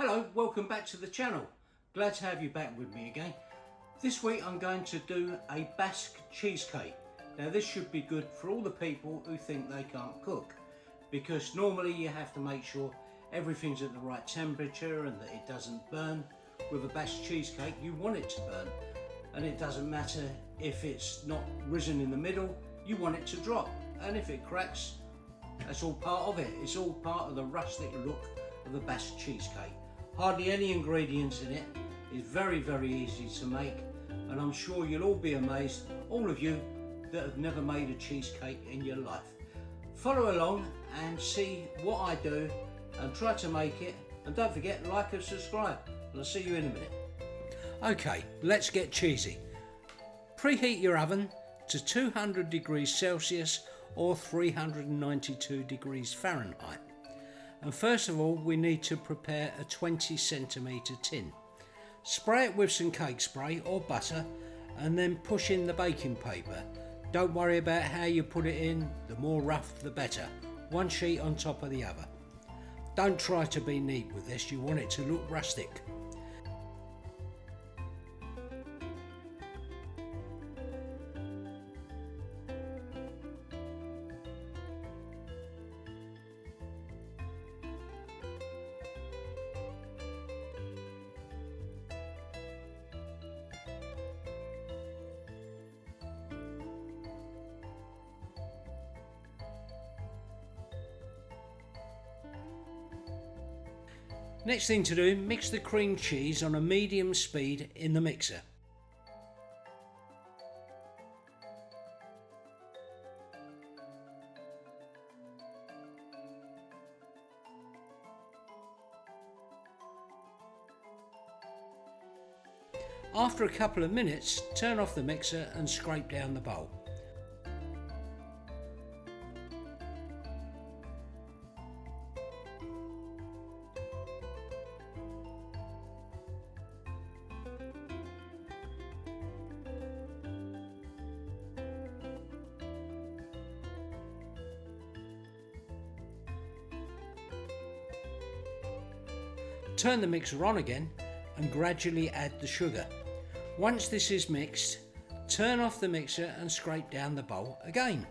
Hello, welcome back to the channel. Glad to have you back with me again. This week I'm going to do a Basque cheesecake. Now this should be good for all the people who think they can't cook, because normally you have to make sure everything's at the right temperature and that it doesn't burn. With a Basque cheesecake you want it to burn, and it doesn't matter if it's not risen in the middle, you want it to drop, and if it cracks, that's all part of it. It's all part of the rustic look of the Basque cheesecake. Hardly any ingredients in it. It's very, very easy to make, and I'm sure you'll all be amazed, all of you that have never made a cheesecake in your life. Follow along and see what I do and try to make it, and don't forget, like and subscribe, and I'll see you in a minute. Okay, let's get cheesy. Preheat your oven to 200 degrees Celsius or 392 degrees Fahrenheit. And first of all, we need to prepare a 20 centimetre tin. Spray it with some cake spray or butter and then push in the baking paper. Don't worry about how you put it in, the more rough the better. One sheet on top of the other. Don't try to be neat with this, you want it to look rustic. Next thing to do, mix the cream cheese on a medium speed in the mixer. After a couple of minutes, turn off the mixer and scrape down the bowl. Turn the mixer on again and gradually add the sugar. Once this is mixed, turn off the mixer and scrape down the bowl again.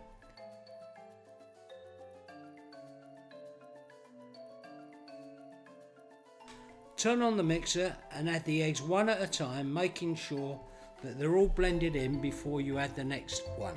Turn on the mixer and add the eggs one at a time, making sure that they're all blended in before you add the next one.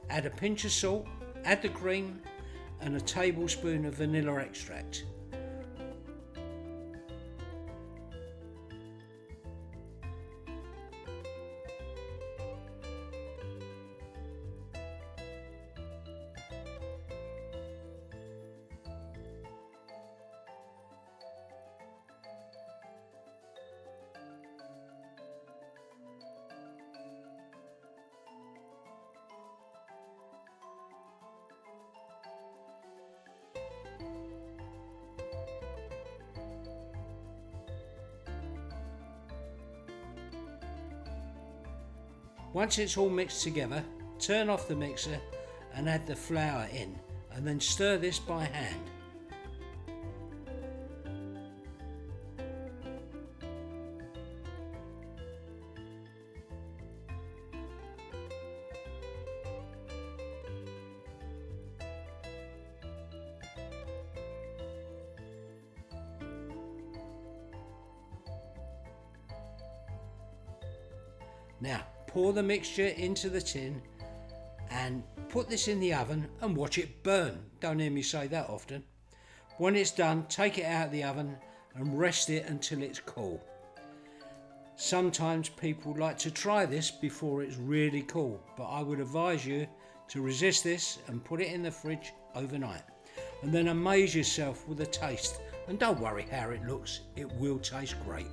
Add a pinch of salt, add the cream and a tablespoon of vanilla extract. Once it's all mixed together, turn off the mixer and add the flour in, and then stir this by hand. Now pour the mixture into the tin and put this in the oven and watch it burn. Don't hear me say that often. When it's done, take it out of the oven and rest it until it's cool. Sometimes people like to try this before it's really cool, but I would advise you to resist this and put it in the fridge overnight. And then amaze yourself with the taste. And don't worry how it looks, it will taste great.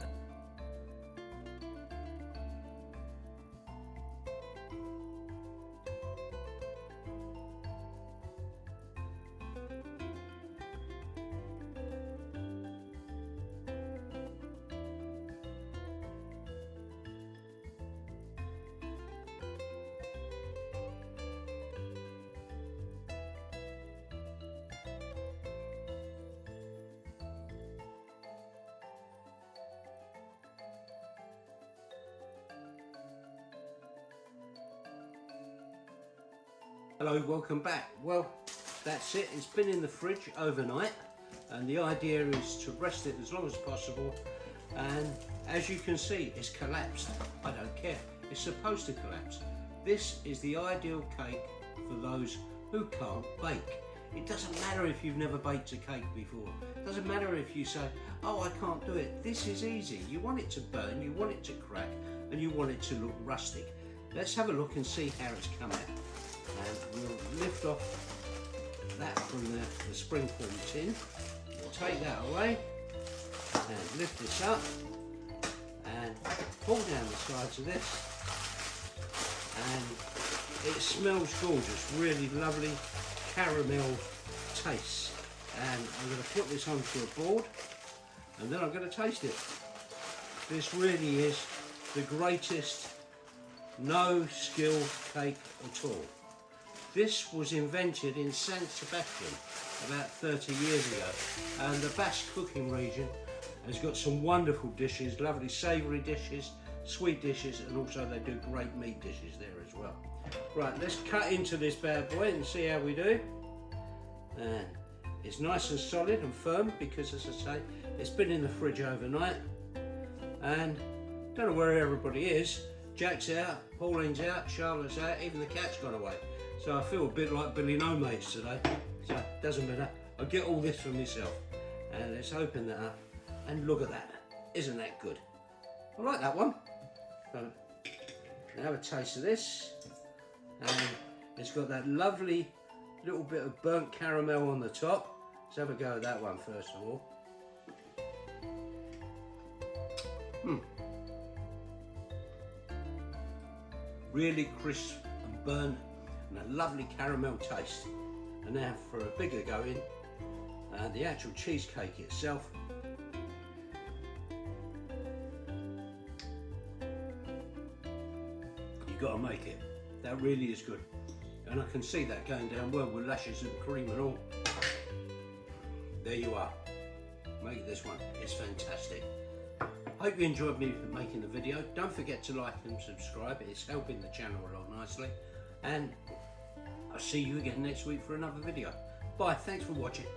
Hello, welcome back. Well, that's it. It's been in the fridge overnight, and the idea is to rest it as long as possible. And as you can see, it's collapsed. I don't care. It's supposed to collapse. This is the ideal cake for those who can't bake. It doesn't matter if you've never baked a cake before. It doesn't matter if you say, oh, I can't do it. This is easy. You want it to burn, you want it to crack, and you want it to look rustic. Let's have a look and see how it's come out. And we'll lift off that from the springform tin. We'll take that away and lift this up and pull down the sides of this, and it smells gorgeous, really lovely caramel taste. And I'm going to put this onto a board and then I'm going to taste it. This really is the greatest no skill cake at all. This was invented in San Sebastian about 30 years ago, and the Basque cooking region has got some wonderful dishes, lovely savoury dishes, sweet dishes, and also they do great meat dishes there as well. Right, let's cut into this bad boy and see how we do. And it's nice and solid and firm because, as I say, it's been in the fridge overnight. And don't know where everybody is. Jack's out, Pauline's out, Charlotte's out, even the cat's gone away. So I feel a bit like Billy No Mates today, so it doesn't matter. I'll get all this for myself. And let's open that up and look at that. Isn't that good? I like that one. So now have a taste of this. And it's got that lovely little bit of burnt caramel on the top. Let's have a go at that one first of all. Really crisp and burnt, and a lovely caramel taste. And now for a bigger go in, the actual cheesecake itself. You've got to make it. That really is good. And I can see that going down well with lashes and cream and all. There you are. Make this one. It's fantastic. Hope you enjoyed me making the video. Don't forget to like and subscribe. It's helping the channel a lot nicely. And I'll see you again next week for another video. Bye. Thanks for watching.